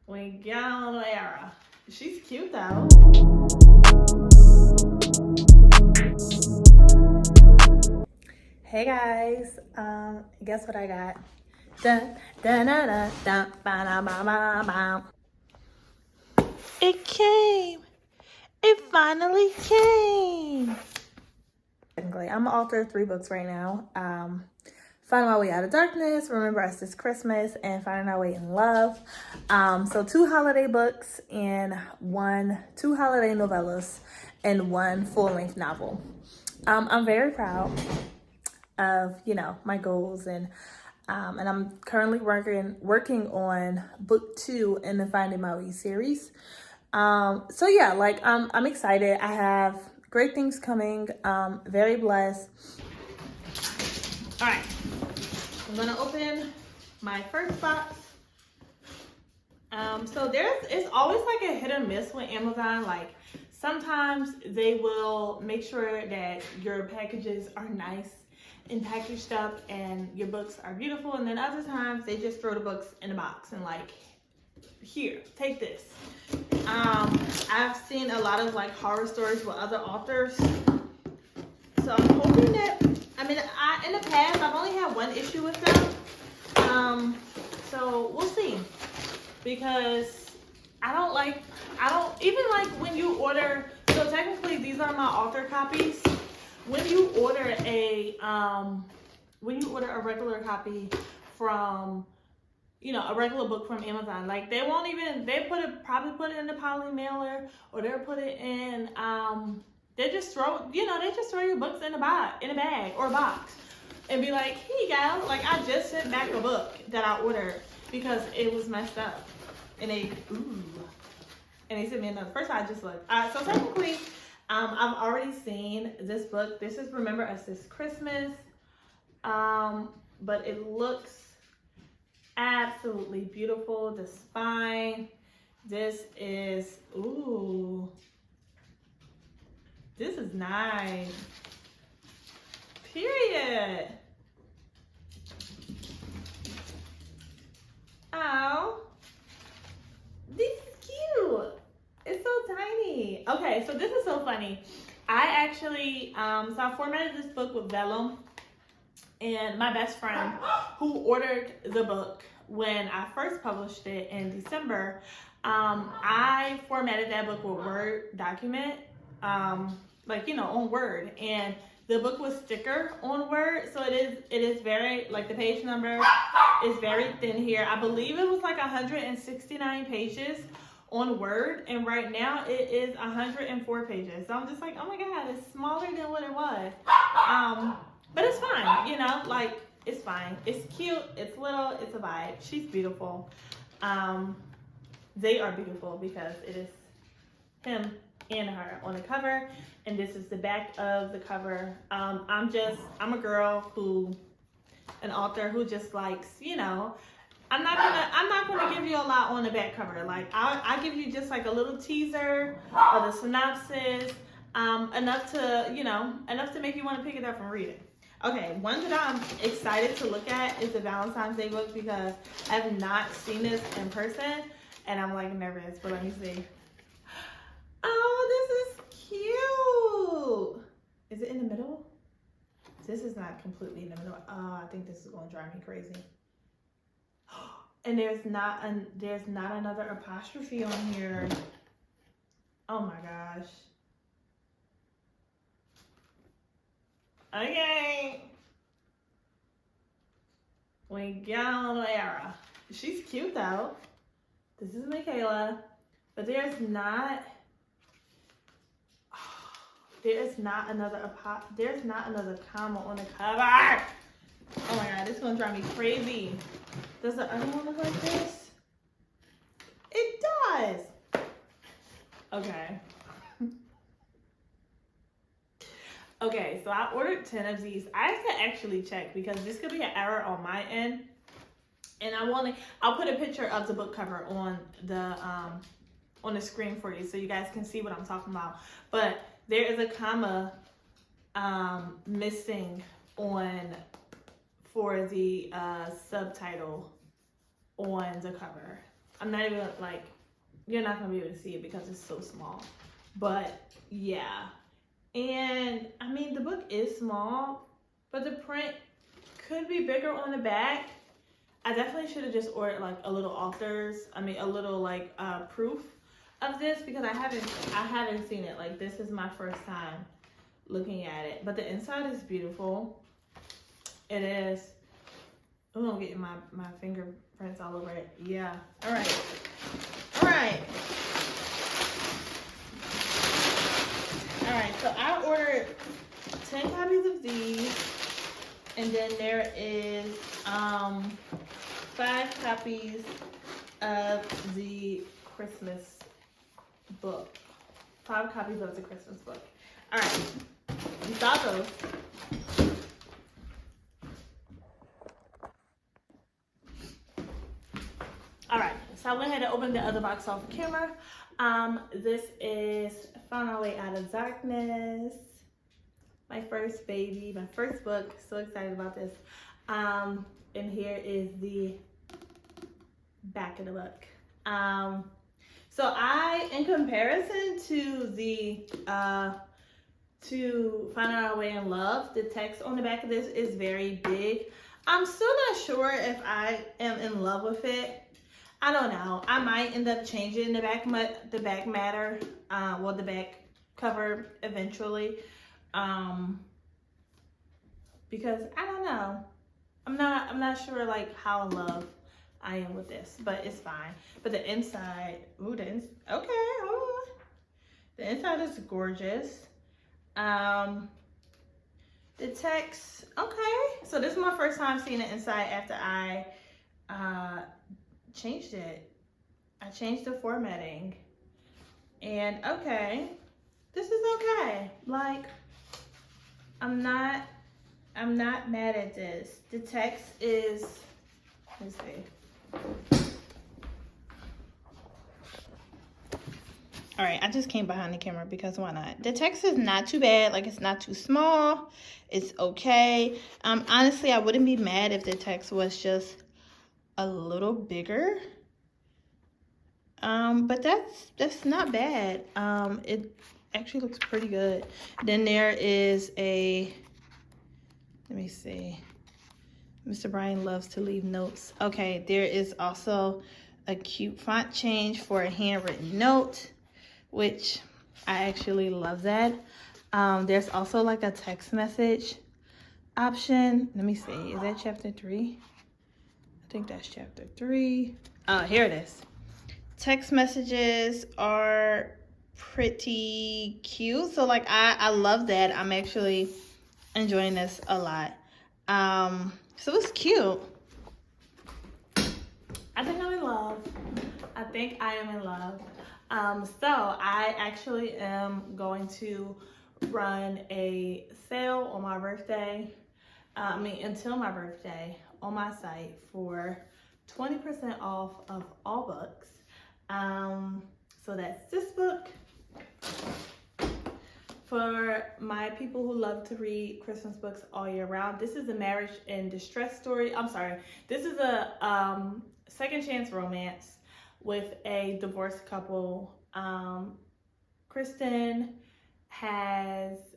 Briyanna era. She's cute though. Hey guys, guess what I got? Dun, dun, dun, dun, dun, ba, da, ba, ba, ba. It came. It finally came. Technically, I'm an author of 3 books right now. Finding My Way Out of Darkness, Remember Us This Christmas, and Finding Our Way in Love. So 2 holiday books and 2 holiday novellas and 1 full-length novel. I'm very proud of, my goals, and I'm currently working on book 2 in the Finding My Way series. So yeah, I'm excited. I have great things coming. Very blessed. All right, I'm gonna open my first box. So it's always like a hit or miss with Amazon. Like sometimes they will make sure that your packages are nice and packaged up and your books are beautiful, and then other times they just throw the books in a box and like, here, take this. I've seen a lot of like horror stories with other authors, so I'm hoping that, in the past I've only had 1 issue with them, so we'll see, because I don't even like when you order, so technically these are my author copies. When you order a regular copy from, a regular book from Amazon, like they probably put it in the poly mailer, or they'll put it in, they just throw your books in a bag or a box and be like, here you go. Like I just sent back a book that I ordered because it was messed up, and they sent me another. First I just looked. So technically, I've already seen this book. This is Remember Us This Christmas, but it looks absolutely beautiful. The spine, this is nice, period. Oh, this is cute. It's so tiny. Okay, so this is so funny. I actually, so I formatted this book with vellum, and my best friend who ordered the book when I first published it in December, I formatted that book with Word document, on Word, and the book was thicker on Word, so it is very, like, the page number is very thin here. I believe it was like 169 pages on Word, and right now it is 104 pages. So I'm just like, oh my god, it's smaller than what it was. But it's fine, it's fine. It's cute, it's little, it's a vibe. She's beautiful. They are beautiful because it is him and her on the cover, and this is the back of the cover. I'm a girl an author who just likes, I'm not gonna give you a lot on the back cover. Like I'll give you just like a little teaser or the synopsis, enough to make you want to pick it up and read it. Okay, one that I'm excited to look at is the Valentine's Day book, because I have not seen this in person and I'm like nervous, but let me see. Oh, this is cute. Is it in the middle? This is not completely in the middle. Oh, I think this is gonna drive me crazy. And there's not another apostrophe on here. Oh my gosh. Okay. Briyanna era. She's cute though. This is Michaela, but there's not another comma on the cover. Oh my god, this is gonna drive me crazy. Does the other one look like this? It does. Okay. Okay, so I ordered 10 of these. I have to actually check because this could be an error on my end. And I'll put a picture of the book cover on the screen for you so you guys can see what I'm talking about. But there is a comma missing for the subtitle on the cover. I'm not even like, you're not gonna be able to see it because it's so small. But yeah, and I mean the book is small, but the print could be bigger on the back. I definitely should have just ordered like a little a little like proof of this, because I haven't seen it. Like, this is my first time looking at it. But the inside is beautiful. It is. Oh, I'm getting my fingerprints all over it. Yeah. All right. All right. All right. So I ordered 10 copies of these, and then there is 5 copies of the Christmas book. 5 copies of the Christmas book. All right. You saw those. All right, so I went ahead and opened the other box off camera. This is Found Our Way Out of Darkness. My first baby, my first book. So excited about this. And here is the back of the book. So in comparison to the to Find Our Way in Love, the text on the back of this is very big. I'm still not sure if I am in love with it. I don't know. I might end up changing the back matter, the back cover eventually, because I don't know. I'm not sure like how in love I am with this, but it's fine. But the inside, okay, hold on. The inside is gorgeous. The text, okay. So this is my first time seeing the inside after I changed it. I changed the formatting, and okay, this is okay. Like, I'm not mad at this. The text is, let's see. All right, I just came behind the camera because why not? The text is not too bad. Like, it's not too small. It's okay. Honestly, I wouldn't be mad if the text was just a little bigger. But that's not bad. It actually looks pretty good. Then there is a, let me see. Mr. Brian loves to leave notes. Okay, there is also a cute font change for a handwritten note, which I actually love that. There's also like a text message option. Let me see, is that chapter 3? I think that's chapter 3. Oh, here it is. Text messages are pretty cute. So like I love that. I'm actually enjoying this a lot. So it's cute. I think I'm in love. I think I am in love. So I actually am going to run a sale on my birthday. Until my birthday on my site for 20% off of all books. So that's this book. For my people who love to read Christmas books all year round, this is a marriage and distress story. I'm sorry. This is a second chance romance with a divorced couple. Kristen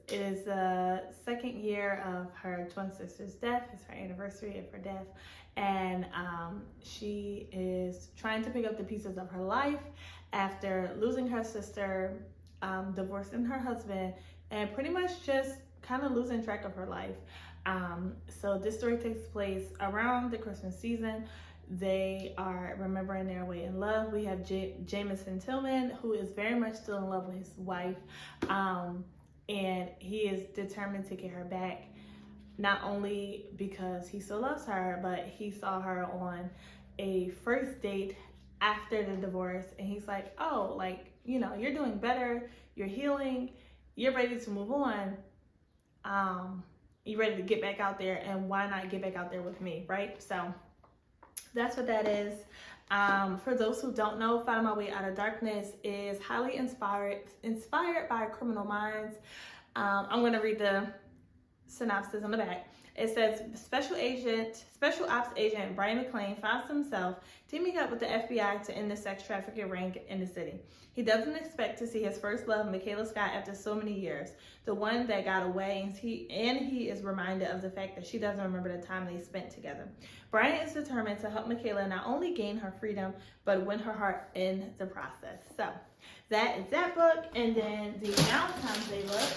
is the second year of her twin sister's death. It's her anniversary of her death. And she is trying to pick up the pieces of her life after losing her sister, divorcing her husband, and pretty much just kind of losing track of her life. So this story takes place around the Christmas season. They are remembering their way in love. We have Jameson Tillman, who is very much still in love with his wife, and he is determined to get her back, not only because he still loves her, but he saw her on a first date after the divorce, and he's like, oh, like, you know, you're doing better, you're healing, you're ready to move on, you're ready to get back out there, and why not get back out there with me, right? So that's what that is. For those who don't know, Find My Way Out of Darkness is highly inspired by Criminal Minds. I'm going to read the synopsis on the back. It says special ops agent Brian McClain finds himself teaming up with the FBI to end the sex trafficking ring in the city. He doesn't expect to see his first love, Michaela Scott, after so many years, the one that got away, and he is reminded of the fact that she doesn't remember the time they spent together. Brian is determined to help Michaela not only gain her freedom, but win her heart in the process. So that is that book, and then the Valentine's Day book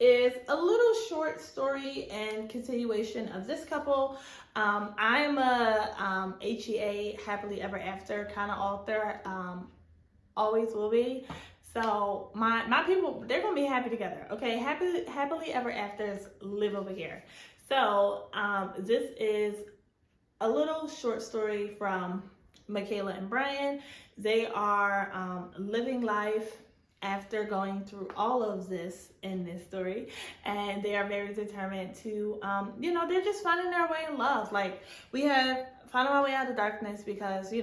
is a little short story and continuation of this couple. I'm a HEA, happily ever after kind of author, always will be. So my people, they're gonna be happy together, okay? Happily ever afters live over here. So this is a little short story from Michaela and Brian. They are living life after going through all of this in this story, and they are very determined to, they're just finding their way in love. Like, we have finding our way out of darkness because,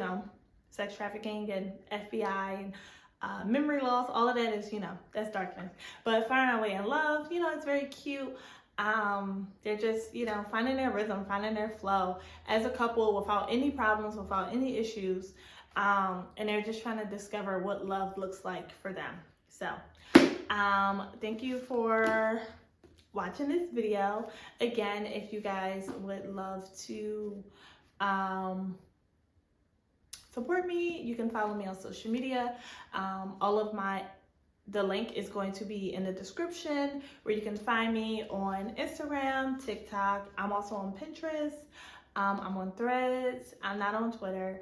sex trafficking and FBI and memory loss, all of that is, that's darkness. But finding our way in love, it's very cute. They're just, finding their rhythm, finding their flow as a couple without any problems, without any issues. And they're just trying to discover what love looks like for them. So, thank you for watching this video. Again, if you guys would love to support me, you can follow me on social media. The link is going to be in the description, where you can find me on Instagram, TikTok. I'm also on Pinterest. I'm on Threads. I'm not on Twitter.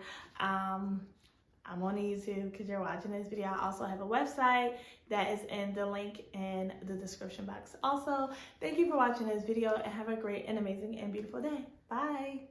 I'm on YouTube because you're watching this video. I also have a website that is in the link in the description box. Also, thank you for watching this video, and have a great and amazing and beautiful day. Bye.